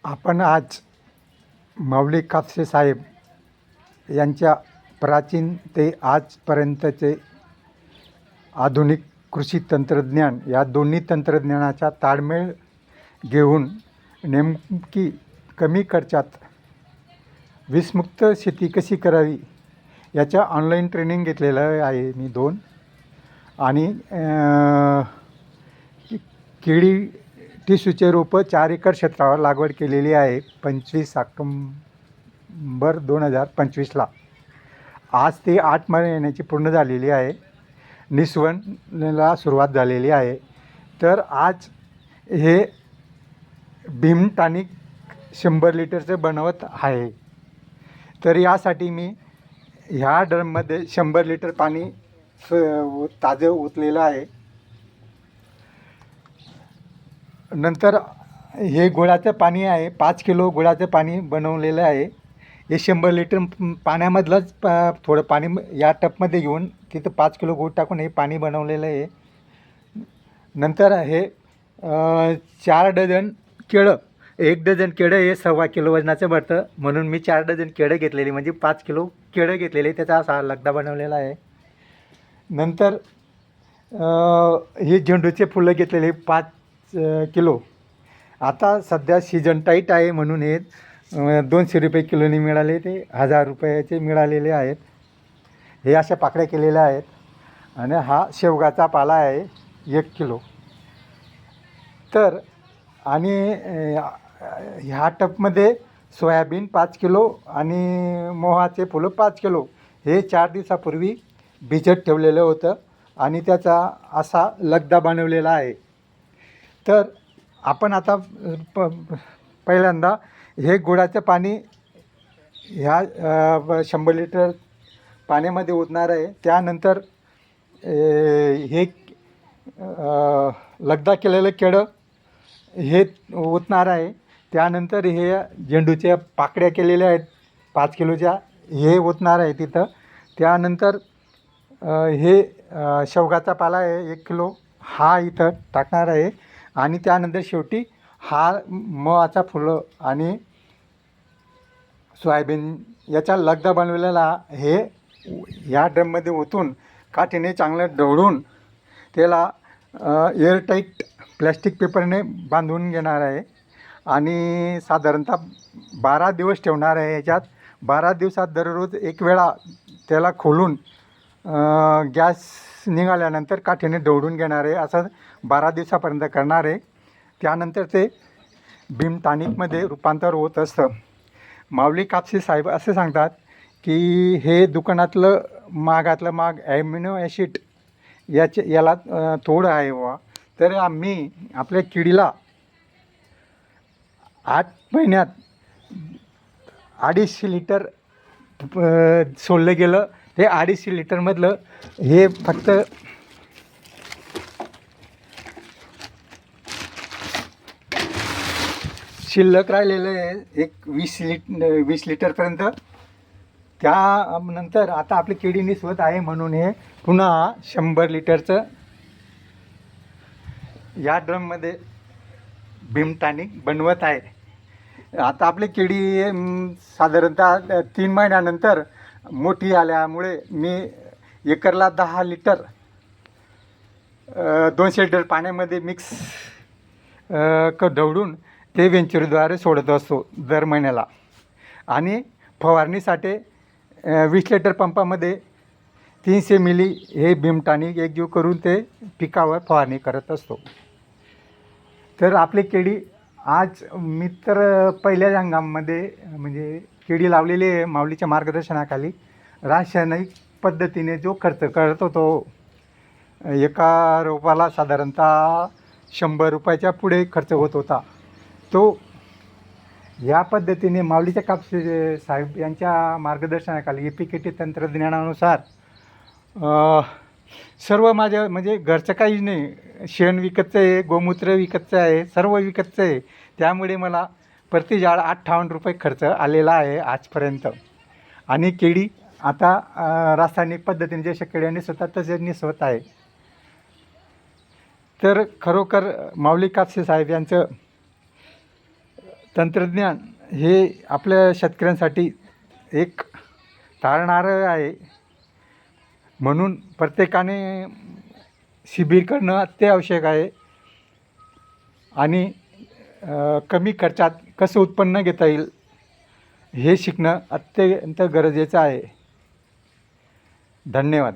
आपण आज माऊली कापसे साहेब यांच्या प्राचीन ते आजपर्यंतचे आधुनिक कृषी तंत्रज्ञान या दोन्ही तंत्रज्ञानाचा ताळमेळ घेऊन नेमकी कमी खर्चात विषमुक्त शेती कशी करावी याच्या ऑनलाईन ट्रेनिंग घेतलेलं आहे मी 2 आणि केळी टिसूचे रोपं 4 एकर क्षेत्रावर लागवड केलेली आहे 25 ऑक्टोंबर 2025ला. आज ते 8 महिन्याची पूर्ण झालेली आहे. निस्वनला सुरुवात झालेली आहे. तर आज हे भीम टॉनिक 100 लिटरचं बनवत आहे. तर यासाठी मी ह्या ड्रममध्ये 100 लिटर पाणी ताजं ओतलेलं आहे. नंतर हे गुळाचं पाणी आहे. 5 किलो गुळाचं पाणी बनवलेलं आहे. हे 100 लिटर पाण्यामधलंच थोडं पाणी या टपमध्ये घेऊन तिथं 5 किलो गूळ टाकून हे पाणी बनवलेलं आहे. नंतर हे 4 डझन केळं, 1 डझन केळं हे 1.25 किलो वजनाचं भरतं, म्हणून मी 4 डझन केळं घेतलेली, म्हणजे 5 किलो केळं घेतलेले, त्याचा असा लगदा बनवलेला आहे. नंतर हे झेंडूचे फुलं घेतलेले 5 किलो. आता सध्या सीजन टाईट आहे म्हणून हे 200 रुपये किलोनी मिळाले, ते 1000 रुपयाचे मिळालेले आहेत. हे अशा पाकळ्या केलेल्या आहेत. आणि हा शेवगाचा पाला आहे 1 किलो. तर आणि ह्या टपमध्ये सोयाबीन 5 किलो आणि मोहाचे फुलं 5 किलो हे 4 दिवसापूर्वी भिजत ठेवलेलं होतं आणि त्याचा असा लगदा बनवलेला आहे. तर आपण आता पहिल्यांदा हे गुळाचं पाणी ह्या 100 लिटर पाण्यामध्ये ओतणार आहे. त्यानंतर हे लगदा केलेलं केळं हे ओतणार आहे. त्यानंतर हे झेंडूच्या पाकळ्या केलेल्या आहेत 5 किलोच्या, हे ओतणार आहे तिथं. त्यानंतर हे शेवगाचा पाला आहे 1 किलो, हा इथं टाकणार आहे. आणि त्यानंतर शेवटी हा मोहाचा फुलं आणि सोयाबीन याचा लगदा बनवलेला हे ह्या ड्रममध्ये ओतून काठीने चांगलं ढवळून त्याला एअरटाईट प्लॅस्टिक पेपरने बांधून घेणार आहे आणि साधारणतः 12 दिवस ठेवणार आहे. याच्यात 12 दिवसात दररोज एक वेळा त्याला खोलून गॅस निघाल्यानंतर काठीने ढवळून घेणार आहे. असं 12 दिवसापर्यंत करणार आहे. त्यानंतर ते भीम टॉनिकमध्ये रूपांतर होत असतं. माऊली कापसे साहेब असे सांगतात की हे दुकानातलं महागातलं महाग ॲमिनो ॲसिड याला थोडं आहे बुवा. तर आम्ही आपल्या किडीला 8 महिन्यात 250 लिटर सोडलं गेलं. हे 250 लिटरमधलं हे फक्त शिल्लक राहिलेलं आहे एक 20 लिटरपर्यंत. त्यानंतर आता आपली केळी निसवत आहे म्हणून हे पुन्हा 100 लिटरचं या ड्रममध्ये भीम टॉनिक बनवत आहे. आता आपली केळी साधारणतः 3 महिन्यानंतर मोठी आल्यामुळे मी एकरला 10 लिटर 200 लिटर पाण्यामध्ये मिक्स ढवळून ते वेंचुरीद्वारे सोडत असतो दर महिन्याला. आणि फवारणीसाठी 20 लिटर पंपामध्ये 300 मिली हे भीम टॉनिक एकजीव करून ते पिकावर फवारणी करत असतो. तर आपली केळी आज मी तर पहिल्याच हंगामामध्ये म्हणजे केळी लावलेली आहे माऊलीच्या मार्गदर्शनाखाली. रासायनिक पद्धतीने जो खर्च करत होतो एका रोपाला साधारणतः 100 रुपयाच्या पुढे खर्च होत होता, तो या पद्धतीने माऊलीच्या कापसे साहेब यांच्या मार्गदर्शनाखाली EPKT तंत्रज्ञानानुसार सर्व माझं म्हणजे घरचं काहीच नाही. शेण विकतचं आहे, गोमूत्र विकतचं आहे, सर्व विकतचं आहे. त्यामुळे मला प्रति झाड 58 रुपये खर्च आलेला आहे आजपर्यंत. आणि केळी आता रासायनिक पद्धतीने जशा केळ्या निसवतात तसे निसवत आहे. तर खरोखर माऊली कापसे साहेब यांचं तंत्रज्ञान हे आपल्या शेतकऱ्यांसाठी एक तारणारं आहे. म्हणून प्रत्येकाने शिबिर करणं अत्यावश्यक आहे आणि कमी खर्चात कसं उत्पन्न घेता येईल हे शिकणं अत्यंत गरजेचं आहे. धन्यवाद.